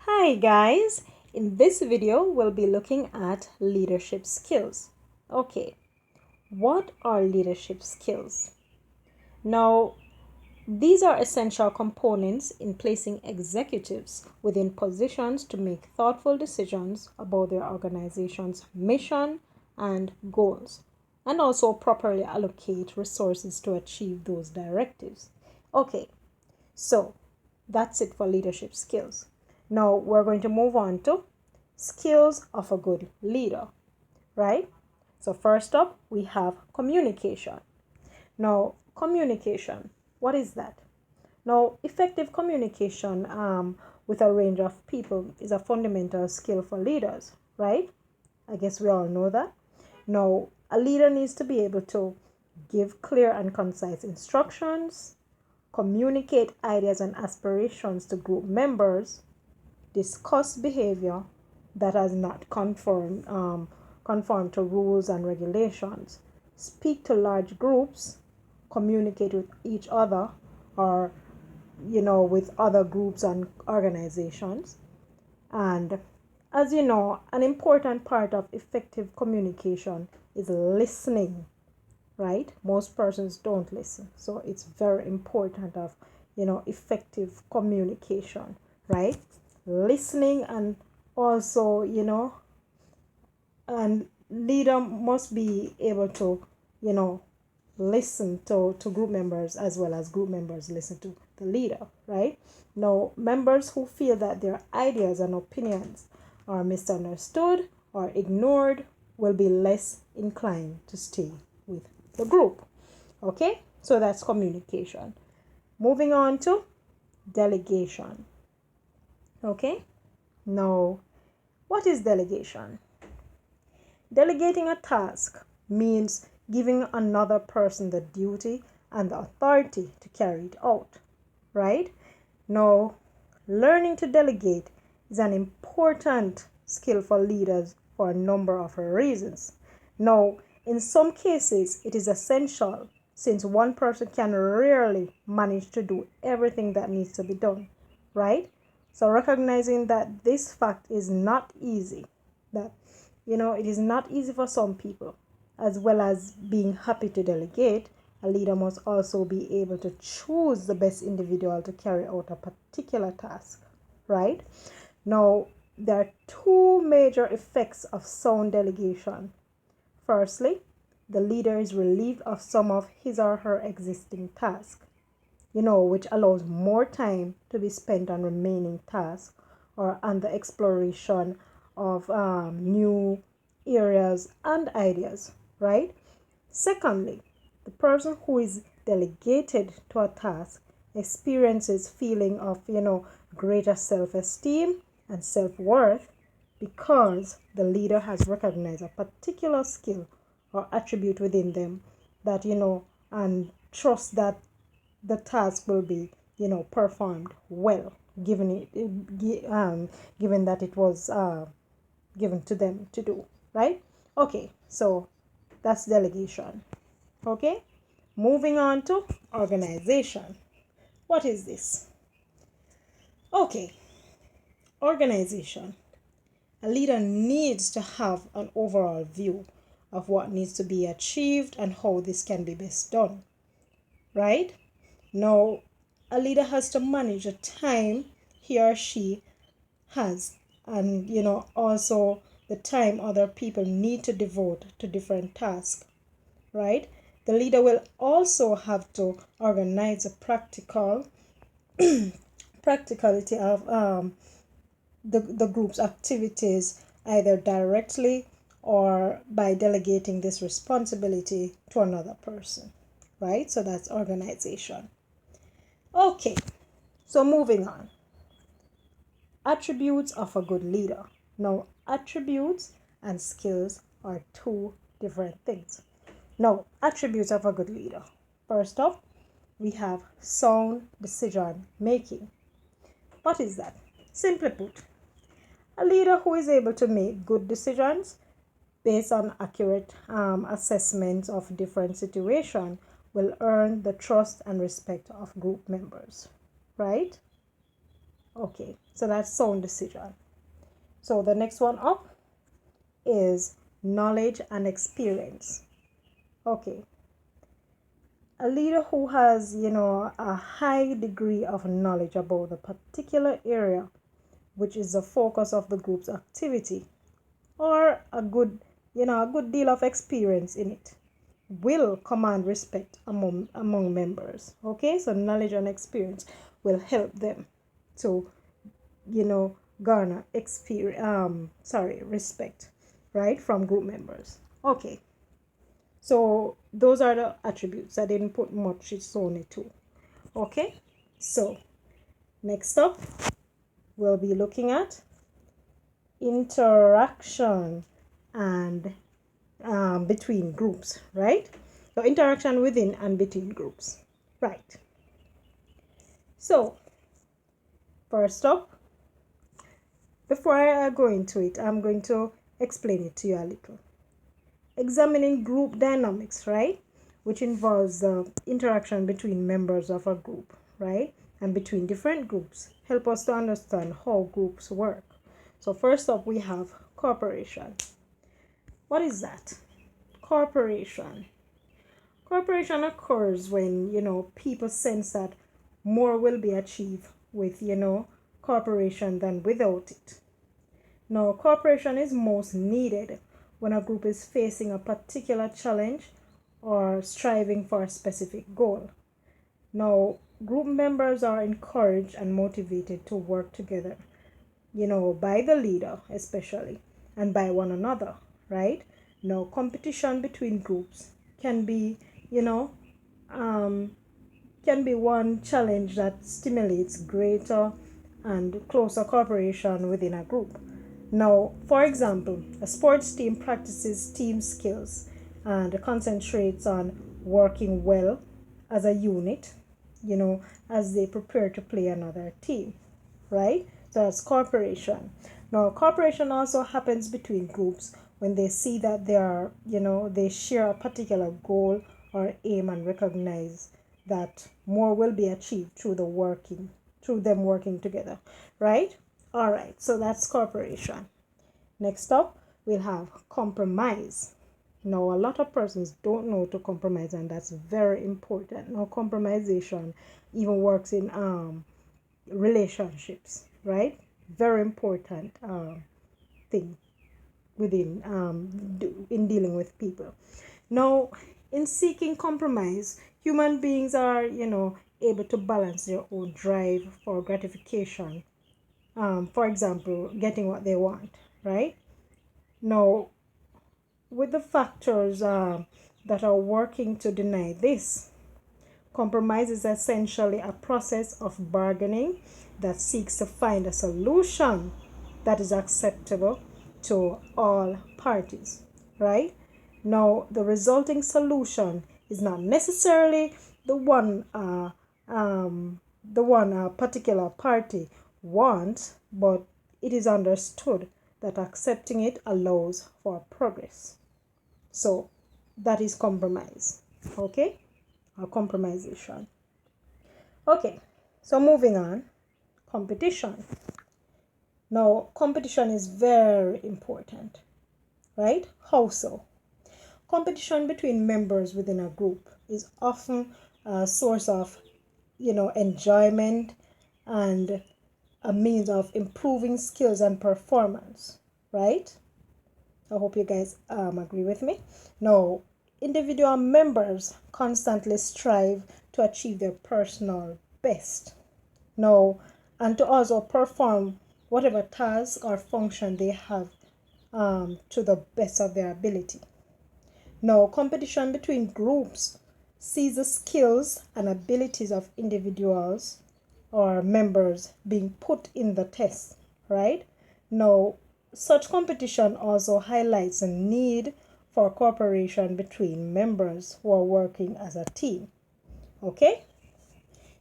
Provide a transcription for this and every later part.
Hi guys, in this video we'll be looking at leadership skills. Okay, what are leadership skills? Now, these are essential components in placing executives within positions to make thoughtful decisions about their organization's mission and goals, and also properly allocate resources to achieve those directives. Okay, so that's it for leadership skills. Now we're going to move on to skills of a good leader, right? So first up, we have communication. Now, communication, what is that? Now, effective communication with a range of people is a fundamental skill for leaders, right? I guess we all know that. Now, a leader needs to be able to give clear and concise instructions, communicate ideas and aspirations to group members, discuss behavior that has not conformed to rules and regulations, speak to large groups, communicate with each other or with other groups and organizations. And as you know, an important part of effective communication is listening, right? Most persons don't listen, so it's very important of effective communication, right? Listening, and also and leader must be able to listen to group members as well as group members listen to the leader, right? Now, members who feel that their ideas and opinions are misunderstood or ignored will be less inclined to stay with the group. Okay, so that's communication. Moving on to delegation. Okay, now what is delegation? Delegating a task means giving another person the duty and the authority to carry it out, right? Now, learning to delegate is an important skill for leaders for a number of reasons. Now, in some cases, it is essential since one person can rarely manage to do everything that needs to be done, right? So recognizing that this fact is not easy, that it is not easy for some people, as well as being happy to delegate, a leader must also be able to choose the best individual to carry out a particular task, right? Now, there are two major effects of sound delegation. Firstly, the leader is relieved of some of his or her existing tasks, which allows more time to be spent on remaining tasks or on the exploration of new areas and ideas, right? Secondly, the person who is delegated to a task experiences feeling of greater self-esteem and self-worth because the leader has recognized a particular skill or attribute within them that and trust that the task will be performed well, given that it was given to them to do, right? Okay, so that's delegation. Okay, moving on to organization. What is this? Okay, organization. A leader needs to have an overall view of what needs to be achieved and how this can be best done, right? Now, a leader has to manage the time he or she has, and also the time other people need to devote to different tasks, right? The leader will also have to organize the practicality of the group's activities, either directly or by delegating this responsibility to another person, right? So that's organization. Okay, so moving on. Attributes of a good leader. Now, attributes and skills are two different things. Now, attributes of a good leader. First off, we have sound decision making. What is that? Simply put, a leader who is able to make good decisions based on accurate assessments of different situations will earn the trust and respect of group members, right? Okay, so that's sound decision. So the next one up is knowledge and experience. Okay, a leader who has, a high degree of knowledge about the particular area which is the focus of the group's activity, or a good deal of experience in it, will command respect among members. Okay, so knowledge and experience will help them to, garner respect, right, from group members. Okay, so those are the attributes. I didn't put much, it's only two. Okay, so next up we'll be looking at interaction and between groups, right? So interaction within and between groups, right? So first up, before I go into it, I'm going to explain it to you a little. Examining group dynamics, right, which involves the interaction between members of a group, right, and between different groups, help us to understand how groups work. So first up, we have cooperation. What is that? Cooperation. Cooperation occurs when, people sense that more will be achieved with, cooperation than without it. Now, cooperation is most needed when a group is facing a particular challenge or striving for a specific goal. Now, group members are encouraged and motivated to work together, by the leader especially, and by one another, right? Now, competition between groups can be, can be one challenge that stimulates greater and closer cooperation within a group. Now, for example, a sports team practices team skills and concentrates on working well as a unit, as they prepare to play another team, right? So that's cooperation. Now, cooperation also happens between groups when they see that they share a particular goal or aim and recognize that more will be achieved through them working together, right? All right, so that's cooperation. Next up, we'll have compromise. Now, a lot of persons don't know to compromise, and that's very important. Now, compromisation even works in relationships, right? Very important thing within in dealing with people. Now, in seeking compromise, human beings are, able to balance their own drive for gratification. For example, getting what they want, right? Now, with the factors that are working to deny this, compromise is essentially a process of bargaining that seeks to find a solution that is acceptable to all parties, right? Now, the resulting solution is not necessarily the one a particular party wants, but it is understood that accepting it allows for progress. So that is compromise, okay, or compromisation. Okay, so moving on, competition. Now, competition is very important, right? How so? Competition between members within a group is often a source of, enjoyment and a means of improving skills and performance, right? I hope you guys agree with me. Now, individual members constantly strive to achieve their personal best. Now, and to also perform whatever task or function they have to the best of their ability. Now, competition between groups sees the skills and abilities of individuals or members being put in the test, right? Now, such competition also highlights a need for cooperation between members who are working as a team. Okay?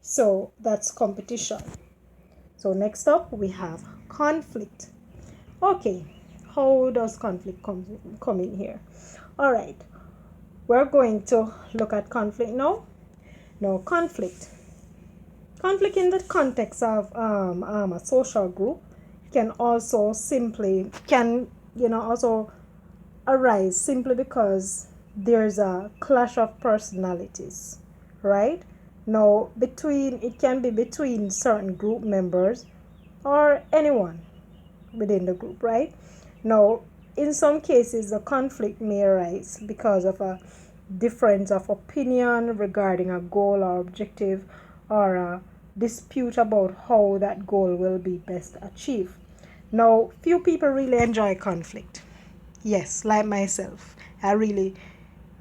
So that's competition. So next up we have conflict. Okay, how does conflict come in here? All right, we're going to look at conflict now. Now, conflict Conflict in the context of a social group can also also arise simply because there's a clash of personalities, right? Now, it can be between certain group members or anyone within the group, right? Now, in some cases, the conflict may arise because of a difference of opinion regarding a goal or objective, or a dispute about how that goal will be best achieved. Now, few people really enjoy conflict. Yes, like myself, I really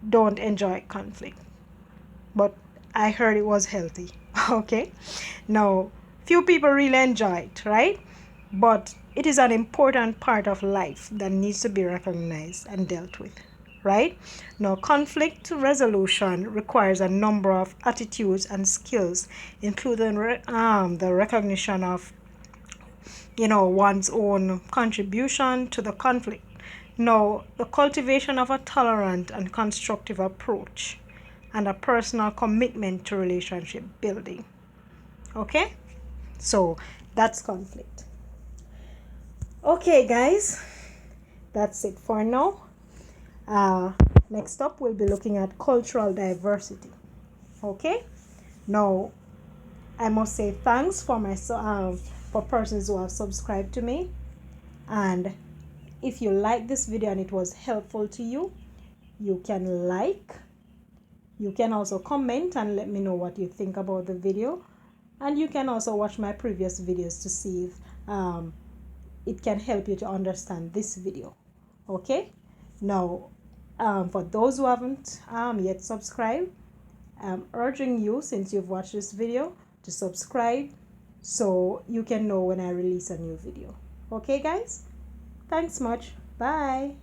don't enjoy conflict, but I heard it was healthy. Okay, now few people really enjoy it, right? But it is an important part of life that needs to be recognized and dealt with, right? Now, conflict resolution requires a number of attitudes and skills, including the recognition of one's own contribution to the conflict. Now, the cultivation of a tolerant and constructive approach, and a personal commitment to relationship building. Okay? So, that's conflict. Okay, guys, that's it for now. Uh, Next up, we'll be looking at cultural diversity. Okay? Now, I must say thanks for persons who have subscribed to me. And if you like this video and it was helpful to you, you can like. You can also comment and let me know what you think about the video. And you can also watch my previous videos to see if it can help you to understand this video. Okay? Now, for those who haven't yet subscribed, I'm urging you, since you've watched this video, to subscribe so you can know when I release a new video. Okay, guys? Thanks much. Bye.